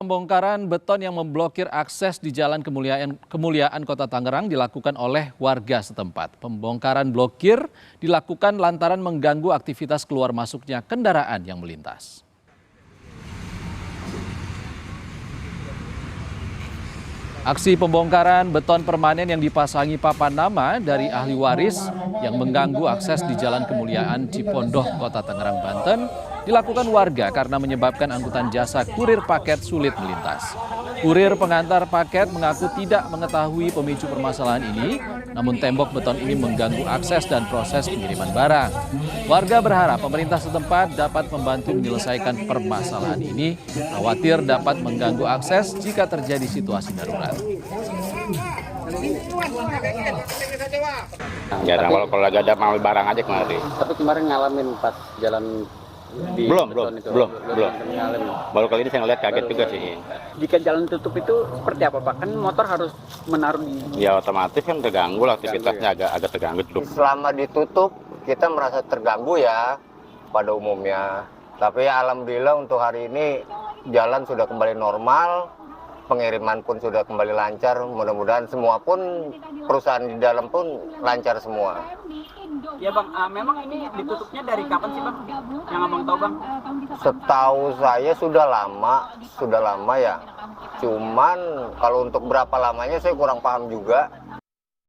Pembongkaran beton yang memblokir akses di Jalan Kemuliaan Kota Tangerang dilakukan oleh warga setempat. Pembongkaran blokir dilakukan lantaran mengganggu aktivitas keluar masuknya kendaraan yang melintas. Aksi pembongkaran beton permanen yang dipasangi papan nama dari ahli waris yang mengganggu akses di Jalan Kemuliaan Cipondoh, Kota Tangerang, Banten dilakukan warga karena menyebabkan angkutan jasa kurir paket sulit melintas. Kurir pengantar paket mengaku tidak mengetahui pemicu permasalahan ini, namun tembok beton ini mengganggu akses dan proses pengiriman barang. Warga berharap pemerintah setempat dapat membantu menyelesaikan permasalahan ini, khawatir dapat mengganggu akses jika terjadi situasi darurat. Jarang, kalau lagi ada mau barang aja kemarin. Tapi kemarin ngalamin pas jalan di belum. ngalamin. Baru kali ini saya ngeliat kaget juga sih. Jika jalan tutup itu seperti apa Pak? Kan motor harus menaruh di... Ya otomatis kan terganggu lah aktivitasnya, agak terganggu dulu. Selama ditutup kita merasa terganggu ya pada umumnya. Tapi ya alhamdulillah untuk hari ini jalan sudah kembali normal. Pengiriman pun sudah kembali lancar, mudah-mudahan semua pun perusahaan di dalam pun lancar semua. Ya Bang, memang ini ditutupnya dari kapan sih Bang? Yang Abang tahu Bang? Setahu saya sudah lama ya. Cuman kalau untuk berapa lamanya saya kurang paham juga.